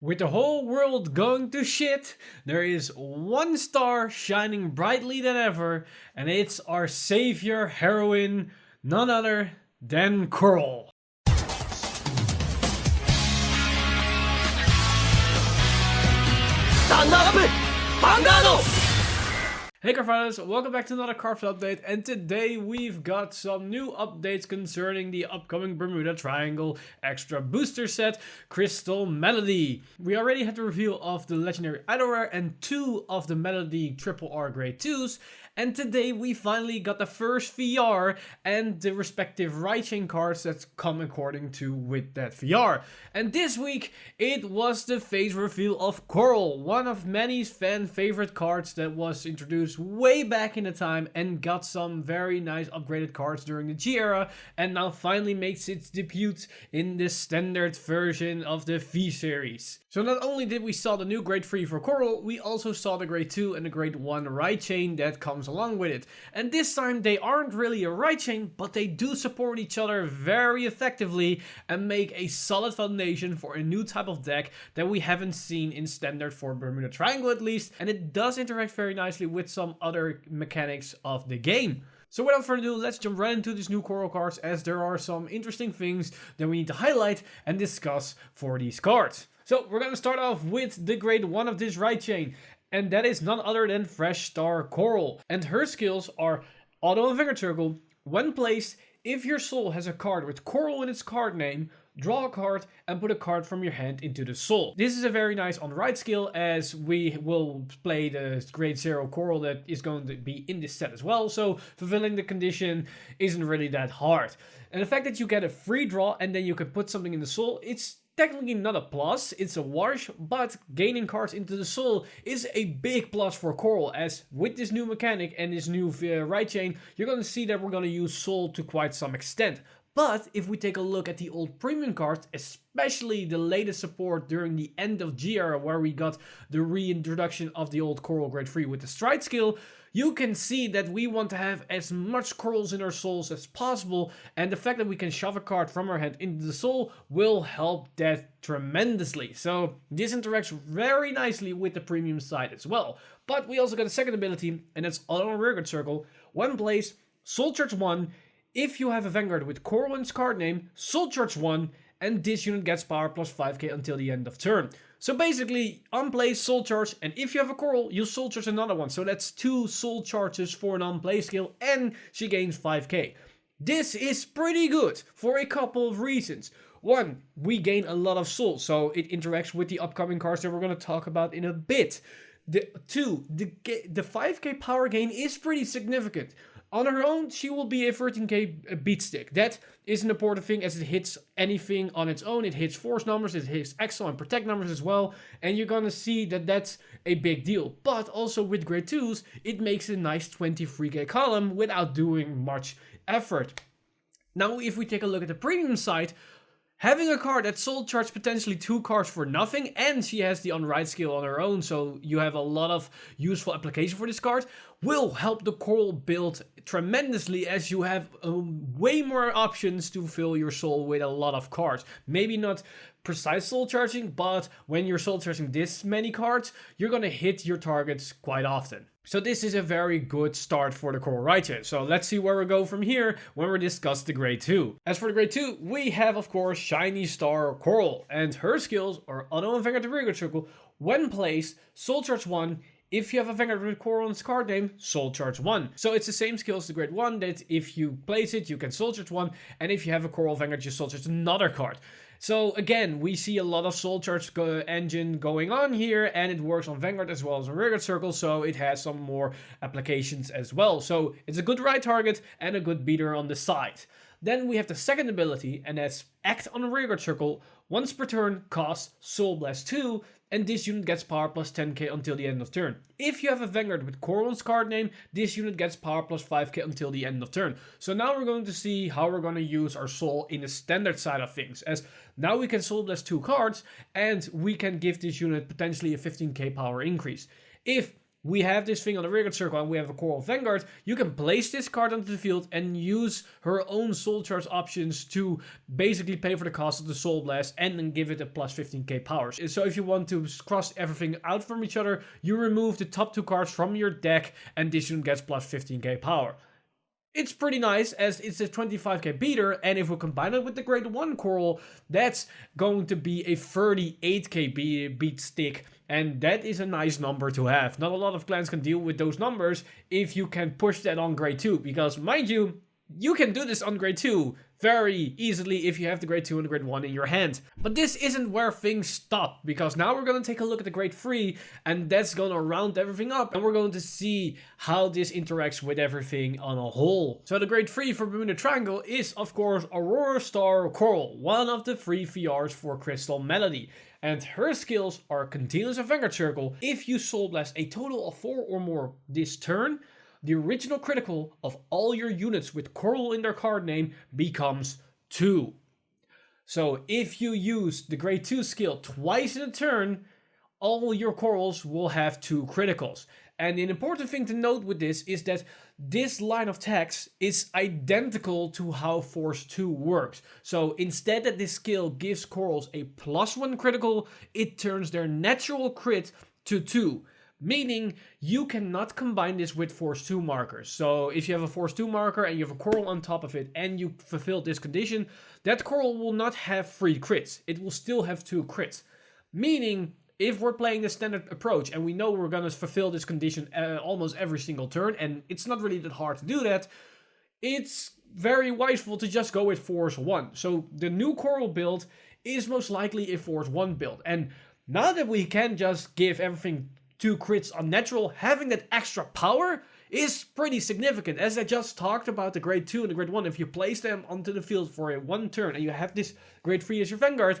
With the whole world going to shit, there is one star shining brightly than ever, and it's our savior heroine, none other than Coral. Stand up! Vanguard! Hey Cardfighters, welcome back to another Cardfight update, and today we've got some new updates concerning the upcoming Bermuda Triangle Extra Booster Set, Crystal Melody. We already had the reveal of the Legendary Idolware and two of the Melody Triple R Grade 2s, and today we finally got the first VR and the respective right chain cards that come according to with that VR. And this week it was the phase reveal of Coral, one of many fan favorite cards that was introduced way back in the time and got some very nice upgraded cards during the G era, and now finally makes its debut in the standard version of the V series. So not only did we saw the new grade 3 for Coral, we also saw the grade 2 and the grade 1 right chain that comes along with it. And this time they aren't really a right chain, but they do support each other very effectively and make a solid foundation for a new type of deck that we haven't seen in standard for Bermuda Triangle at least, and it does interact very nicely with some other mechanics of the game. So without further ado, let's jump right into these new Coral cards, as there are some interesting things that we need to highlight and discuss for these cards. So we're going to start off with the grade 1 of this right chain, and that is none other than Fresh Star Coral. And her skills are Auto and Vanguard Circle. When placed, if your soul has a card with Coral in its card name, draw a card and put a card from your hand into the soul. This is a very nice on right skill, as we will play the grade 0 Coral that is going to be in this set as well, so fulfilling the condition isn't really that hard. And the fact that you get a free draw and then you can put something in the soul, it's technically not a plus, it's a wash, but gaining cards into the soul is a big plus for Coral, as with this new mechanic and this new right chain, you're going to see that we're going to use soul to quite some extent. But if we take a look at the old premium cards, especially the latest support during the end of G era, where we got the reintroduction of the old Coral grade 3 with the stride skill, you can see that we want to have as much Corals in our souls as possible, and the fact that we can shove a card from our hand into the soul will help that tremendously. So this interacts very nicely with the premium side as well. But we also got a second ability, and that's Auto and Vanguard Circle. When placed, Soul Charge 1. If you have a Vanguard with Coral in its card name, Soul Charge 1, and this unit gets power plus 5k until the end of turn. So basically, unplay Soul Charge, and if you have a Coral, you Soul Charge another one. So that's 2 Soul Charges for an unplay skill, and she gains 5k. This is pretty good for a couple of reasons. One, we gain a lot of souls, so it interacts with the upcoming cards that we're going to talk about in a bit. The 5k power gain is pretty significant. On her own, she will be a 13k beat stick. That is an important thing, as it hits anything on its own. It hits force numbers, it hits exile and protect numbers as well. And you're gonna see that that's a big deal. But also with grade 2s, it makes a nice 23k column without doing much effort. Now, if we take a look at the premium side, having a card that soul charged potentially 2 cards for nothing, and she has the unride skill on her own, so you have a lot of useful application for this card, will help the Coral build tremendously, as you have way more options to fill your soul with a lot of cards. Maybe not precise soul charging, but when you're soul charging this many cards, you're gonna hit your targets quite often. So this is a very good start for the Coral right chain. So let's see where we go from here when we discuss the grade 2. As for the grade 2, we have of course Shiny Star Coral, and her skills are Auto and Vanguard Circle. When placed, Soul Charge 1. If you have a Vanguard with Coral in its card name, Soul Charge 1. So it's the same skill as the grade 1, that if you place it, you can Soul Charge 1, and if you have a Coral Vanguard, you Soul Charge another card. So again, we see a lot of Soul Charge engine going on here, and it works on Vanguard as well as on Vanguard Circle, so it has some more applications as well. So it's a good right target and a good beater on the side. Then we have the second ability, and that's Act on a Vanguard Circle. Once per turn, cost Soul Blast 2, and this unit gets power plus 10k until the end of turn. If you have a Vanguard with Coral's card name, this unit gets power plus 5k until the end of turn. So now we're going to see how we're going to use our soul in the standard side of things, as now we can Soul Blast 2 cards, and we can give this unit potentially a 15k power increase. If we have this thing on the rearguard circle and we have a Coral Vanguard, you can place this card onto the field and use her own Soul Charge options to basically pay for the cost of the Soul Blast and then give it a plus 15k power. So if you want to cross everything out from each other, you remove the top 2 cards from your deck and this unit gets plus 15k power. It's pretty nice as it's a 25k beater, and if we combine it with the Grade 1 Coral, that's going to be a 38k beat stick, and that is a nice number to have. Not a lot of clans can deal with those numbers if you can push that on Grade 2, because mind you, you can do this on Grade 2 very easily if you have the Grade 2 and the Grade 1 in your hand. But this isn't where things stop, because now we're going to take a look at the Grade 3, and that's going to round everything up, and we're going to see how this interacts with everything on a whole. So the Grade 3 for Bermuda Triangle is, of course, Aurora Star Coral, one of the 3 VRs for Crystal Melody. And her skills are Continuous and Vanguard Circle. If you Soul Blast a total of 4 or more this turn, the original critical of all your units with Coral in their card name becomes 2. So if you use the Grade 2 skill twice in a turn, all your Corals will have 2 criticals. And an important thing to note with this is that this line of text is identical to how Force 2 works. So instead that this skill gives Corals a +1 critical, it turns their natural crit to 2. Meaning, you cannot combine this with Force 2 markers. So if you have a Force 2 marker and you have a Coral on top of it and you fulfill this condition, that Coral will not have 3 crits. It will still have 2 crits. Meaning, if we're playing the standard approach and we know we're going to fulfill this condition almost every single turn, and it's not really that hard to do that, it's very wiseful to just go with Force 1. So the new Coral build is most likely a Force 1 build. And now that we can just give everything 2 crits on natural, having that extra power is pretty significant. As I just talked about the Grade 2 and the Grade 1, if you place them onto the field for a 1 turn and you have this Grade 3 as your Vanguard,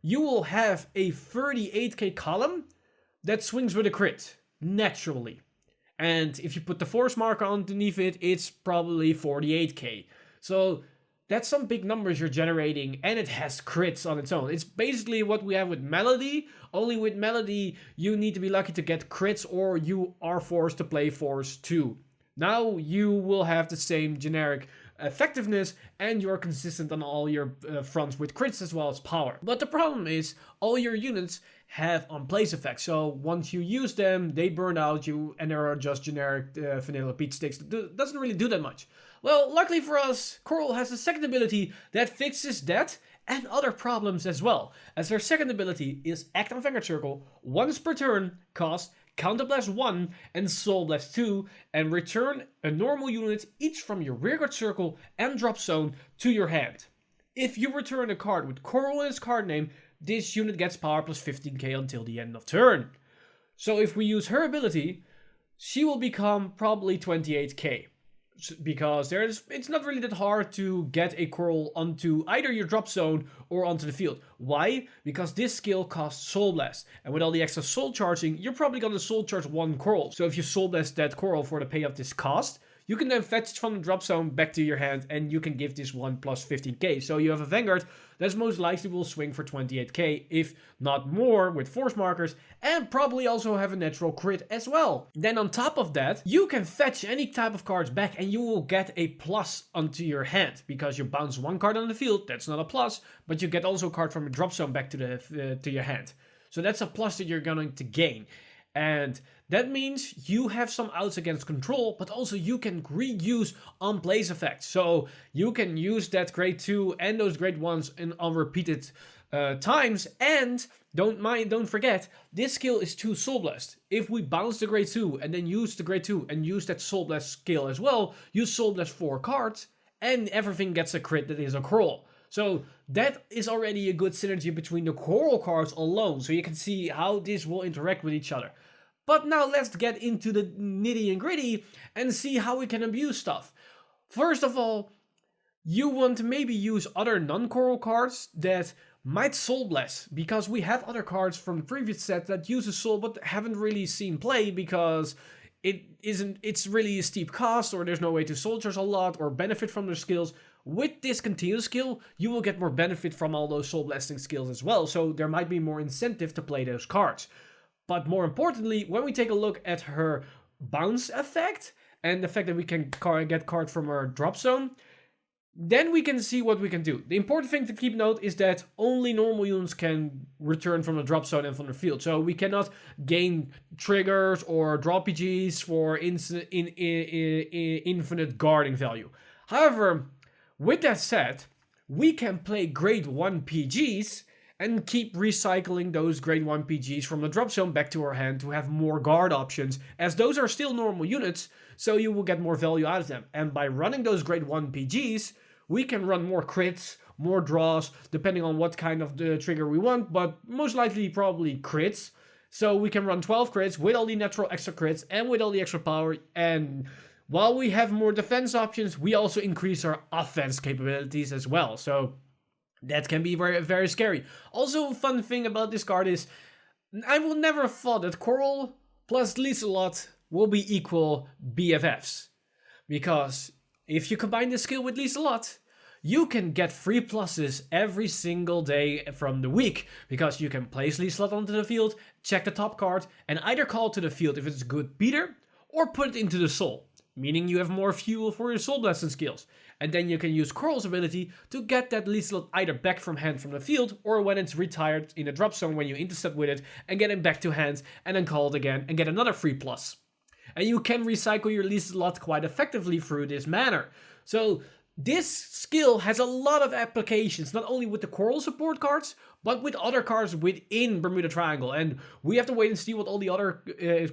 you will have a 38k column that swings with a crit, naturally. And if you put the Force marker underneath it, it's probably 48k. So that's some big numbers you're generating, and it has crits on its own. It's basically what we have with Melody, only with Melody you need to be lucky to get crits or you are forced to play Force 2. Now you will have the same generic effectiveness and you're consistent on all your fronts with crits as well as power. But the problem is all your units have on-place effects, so once you use them they burn out you and there are just generic vanilla beat sticks that doesn't really do that much. Well, luckily for us, Coral has a second ability that fixes that and other problems as well, as their second ability is Act on Vanguard Circle once per turn, cost Counterblast 1 and Soul Blast 2, and return a normal unit each from your rearguard circle and drop zone to your hand. If you return a card with Coral in its card name, this unit gets power plus 15k until the end of turn. So if we use her ability, she will become probably 28k. Because it's not really that hard to get a Coral onto either your drop zone or onto the field. Why? Because this skill costs Soul Blast. And with all the extra soul charging, you're probably going to soul charge 1 Coral. So if you Soul Blast that Coral for the pay of this cost, you can then fetch it from the drop zone back to your hand and you can give this one plus 15k. So you have a Vanguard that's most likely will swing for 28k, if not more, with force markers, and probably also have a natural crit as well. Then on top of that, you can fetch any type of cards back and you will get a plus onto your hand, because you bounce 1 card on the field, that's not a plus, but you get also a card from a drop zone back to your hand. So that's a plus that you're going to gain. And that means you have some outs against control, but also you can reuse on-place effects. So you can use that grade 2 and those grade 1s on repeated times. And don't forget, this skill is 2 Soul Blast. If we bounce the grade 2 and then use the grade 2 and use that Soul Blast skill as well, you Soul Blast 4 cards and everything gets a crit that is a Coral. So that is already a good synergy between the Coral cards alone. So you can see how this will interact with each other. But now let's get into the nitty and gritty and see how we can abuse stuff. First of all, you want to maybe use other non-Coral cards that might Soul Blast, because we have other cards from the previous set that use a Soul but haven't really seen play because it's really a steep cost, or there's no way to Soul Charge a lot or benefit from their skills. With this continuous skill, you will get more benefit from all those Soul Blasting skills as well, so there might be more incentive to play those cards. But more importantly, when we take a look at her bounce effect and the fact that we can get cards from her drop zone, then we can see what we can do. The important thing to keep note is that only normal units can return from the drop zone and from the field. So we cannot gain triggers or draw PGs for infinite guarding value. However, with that said, we can play grade 1 PGs and keep recycling those grade 1 PGs from the drop zone back to our hand to have more guard options, as those are still normal units, so you will get more value out of them. And by running those grade 1 PGs, we can run more crits, more draws, depending on what kind of the trigger we want, but most likely probably crits. So we can run 12 crits with all the natural extra crits and with all the extra power. And while we have more defense options, we also increase our offense capabilities as well. So that can be very, very scary. Also, a fun thing about this card is I will never have thought that Coral plus Liselot will be equal BFFs. Because if you combine this skill with Liselot, you can get free pluses every single day from the week, because you can place Liselot onto the field, check the top card, and either call to the field if it's a good beater, or put it into the soul, meaning you have more fuel for your soul blessing skills. And then you can use Coral's ability to get that Liselot either back from hand from the field, or when it's retired in a drop zone when you intercept with it, and get it back to hand, and then call it again and get another free plus. And you can recycle your Liselot quite effectively through this manner. So this skill has a lot of applications, not only with the Coral support cards, but with other cards within Bermuda Triangle. And we have to wait and see what all the other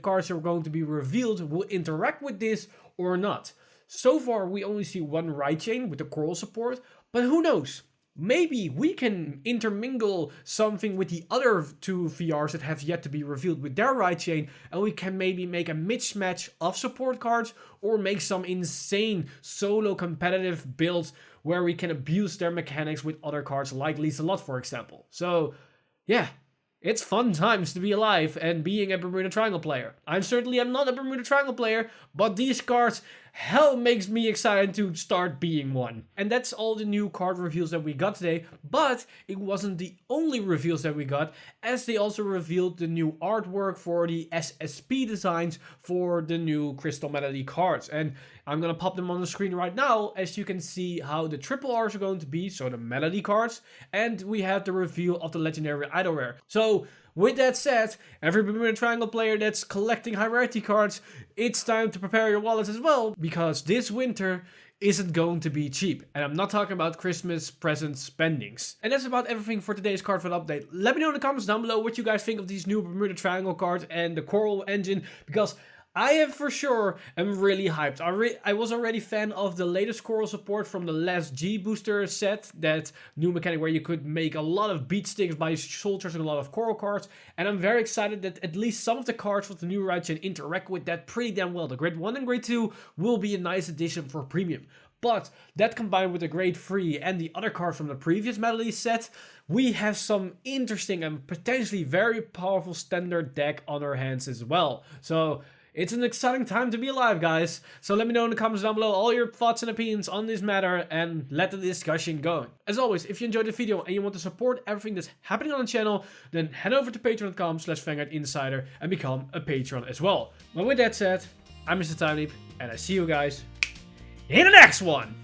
cards that are going to be revealed will interact with this or not. So far, we only see one right chain with the Coral support, but who knows? Maybe we can intermingle something with the other two VRs that have yet to be revealed with their right chain, and we can maybe make a mismatch of support cards, or make some insane solo competitive builds where we can abuse their mechanics with other cards like Liselot, for example. So, yeah. It's fun times to be alive and being a Bermuda Triangle player. I certainly am not a Bermuda Triangle player, but these cards hell makes me excited to start being one. And that's all the new card reveals that we got today, but it wasn't the only reveals that we got, as they also revealed the new artwork for the SSP designs for the new Crystal Melody cards. And I'm gonna pop them on the screen right now, as you can see how the triple R's are going to be, so the Melody cards, and we have the reveal of the Legendary Idol Rare. So, with that said, every Bermuda Triangle player that's collecting high rarity cards, it's time to prepare your wallets as well, because this winter isn't going to be cheap. And I'm not talking about Christmas present spendings. And that's about everything for today's Cardfight update. Let me know in the comments down below what you guys think of these new Bermuda Triangle cards and the Coral engine, because I am for sure am really hyped. I was already a fan of the latest Coral support from the last G booster set, that new mechanic where you could make a lot of beat sticks by soldiers and a lot of Coral cards. And I'm very excited that at least some of the cards with the new right chain interact with that pretty damn well. The grade 1 and grade 2 will be a nice addition for premium. But that combined with the grade 3 and the other cards from the previous Melody set, we have some interesting and potentially very powerful standard deck on our hands as well. So it's an exciting time to be alive, guys. So let me know in the comments down below all your thoughts and opinions on this matter, and let the discussion go. As always, if you enjoyed the video and you want to support everything that's happening on the channel, then head over to patreon.com/Vanguard Insider and become a patron as well. But with that said, I'm Mr. Time Leap, and I see you guys in the next one.